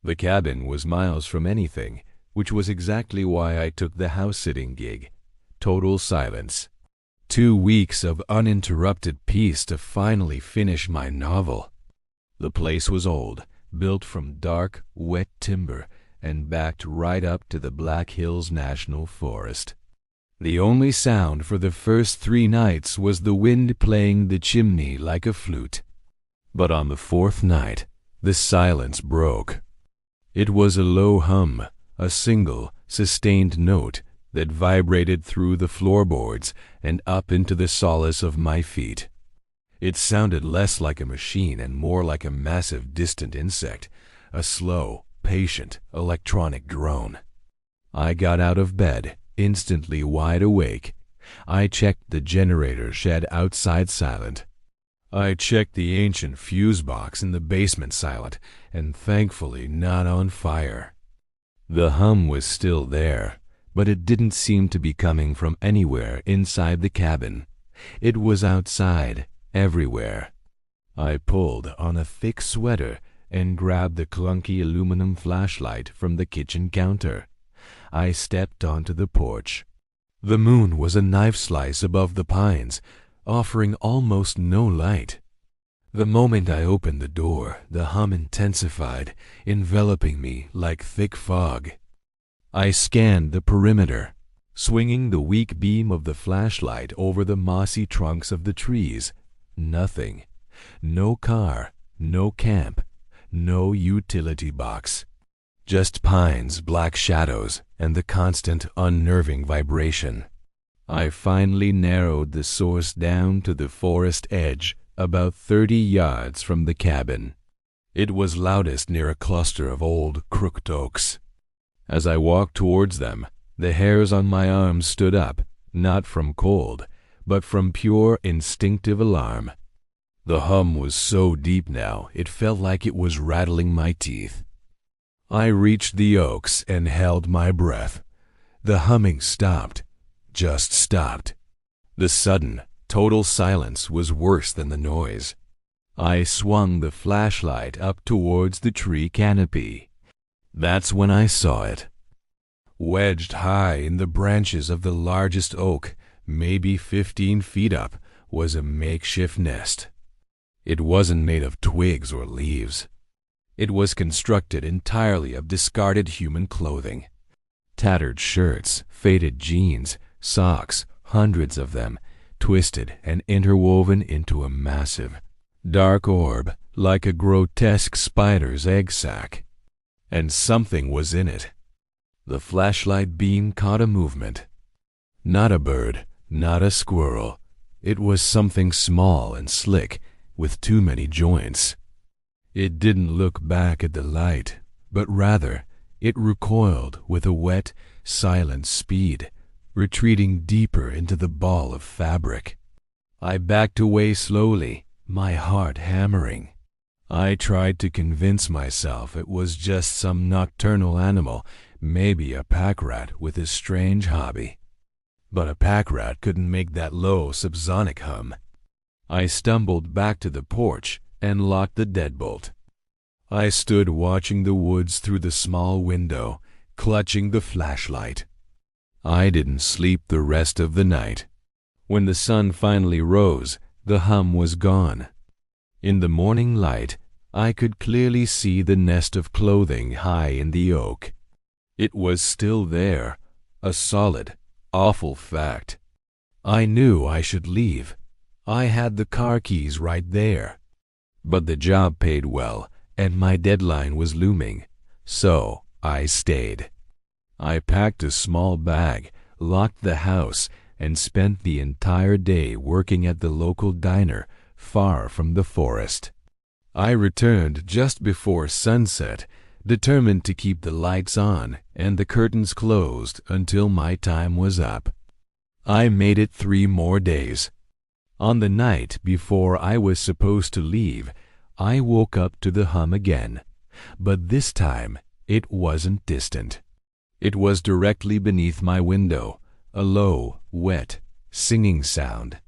The cabin was miles from anything, which was exactly why I took the house-sitting gig. Total silence. 2 weeks of uninterrupted peace to finally finish my novel. The place was old, built from dark, wet timber, and backed right up to the Black Hills National Forest. The only sound for the first 3 nights was the wind playing the chimney like a flute. But on the 4th night, the silence broke. It was a low hum, a single, sustained note that vibrated through the floorboards and up into the solace of my feet. It sounded less like a machine and more like a massive distant insect, a slow, patient, electronic drone. I got out of bed, instantly wide awake. I checked the generator shed outside silent. I checked the ancient fuse box in the basement silent, and thankfully not on fire. The hum was still there, but it didn't seem to be coming from anywhere inside the cabin. It was outside, everywhere. I pulled on a thick sweater and grabbed the clunky aluminum flashlight from the kitchen counter. I stepped onto the porch. The moon was a knife slice above the pines, offering almost no light. The moment I opened the door, the hum intensified, enveloping me like thick fog. I scanned the perimeter, swinging the weak beam of the flashlight over the mossy trunks of the trees. Nothing. No car, no camp, no utility box. Just pines, black shadows, and the constant, unnerving vibration. I finally narrowed the source down to the forest edge, about 30 yards from the cabin. It was loudest near a cluster of old, crooked oaks. As I walked towards them, the hairs on my arms stood up, not from cold, but from pure instinctive alarm. The hum was so deep now, it felt like it was rattling my teeth. I reached the oaks and held my breath. The humming stopped, just stopped. The sudden, total silence was worse than the noise. I swung the flashlight up towards the tree canopy. That's when I saw it. Wedged high in the branches of the largest oak, maybe 15 feet up, was a makeshift nest. It wasn't made of twigs or leaves. It was constructed entirely of discarded human clothing. Tattered shirts, faded jeans, socks, hundreds of them, twisted and interwoven into a massive, dark orb like a grotesque spider's egg sac. And something was in it. The flashlight beam caught a movement. Not a bird, not a squirrel. It was something small and slick, with too many joints. It didn't look back at the light, but rather it recoiled with a wet, silent speed, retreating deeper into the ball of fabric. I backed away slowly, my heart hammering. I tried to convince myself it was just some nocturnal animal, maybe a pack rat with his strange hobby. But a pack rat couldn't make that low subsonic hum. I stumbled back to the porch and locked the deadbolt. I stood watching the woods through the small window, clutching the flashlight. I didn't sleep the rest of the night. When the sun finally rose, the hum was gone. In the morning light, I could clearly see the nest of clothing high in the oak. It was still there, a solid, awful fact. I knew I should leave. I had the car keys right there. But the job paid well, and my deadline was looming, so I stayed. I packed a small bag, locked the house, and spent the entire day working at the local diner, far from the forest. I returned just before sunset, determined to keep the lights on and the curtains closed until my time was up. I made it 3 more days. On the night before I was supposed to leave, I woke up to the hum again, but this time it wasn't distant. It was directly beneath my window, a low, wet, singing sound.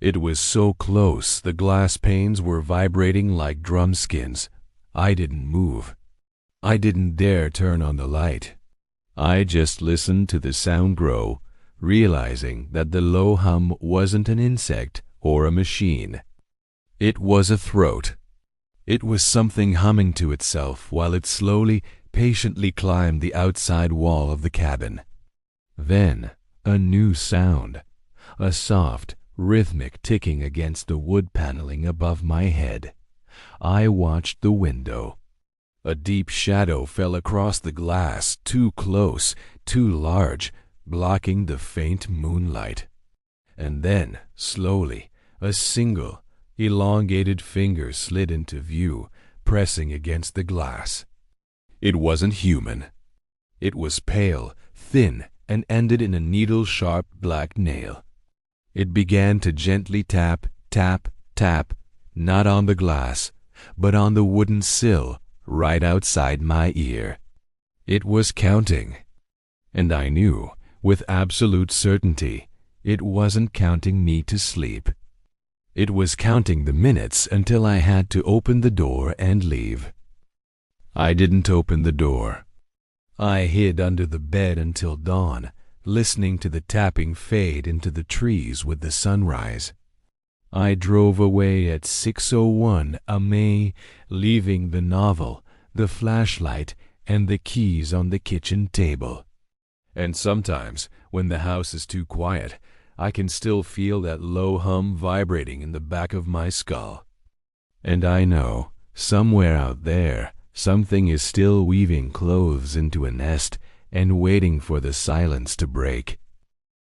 It was so close the glass panes were vibrating like drum skins. I didn't move. I didn't dare turn on the light. I just listened to the sound grow, realizing that the low hum wasn't an insect or a machine. It was a throat. It was something humming to itself while it slowly, patiently climbed the outside wall of the cabin. Then, a new sound, a soft, rhythmic ticking against the wood paneling above my head. I watched the window. A deep shadow fell across the glass, too close, too large, blocking the faint moonlight. And then, slowly, a single, elongated finger slid into view, pressing against the glass. It wasn't human. It was pale, thin, and ended in a needle-sharp black nail. It began to gently tap, tap, tap, not on the glass, but on the wooden sill right outside my ear. It was counting. And I knew, with absolute certainty, it wasn't counting me to sleep. It was counting the minutes until I had to open the door and leave. I didn't open the door. I hid under the bed until dawn, listening to the tapping fade into the trees with the sunrise. I drove away at 6:01 a.m., leaving the novel, the flashlight, and the keys on the kitchen table. And sometimes, when the house is too quiet, I can still feel that low hum vibrating in the back of my skull. And I know, somewhere out there, something is still weaving clothes into a nest and waiting for the silence to break.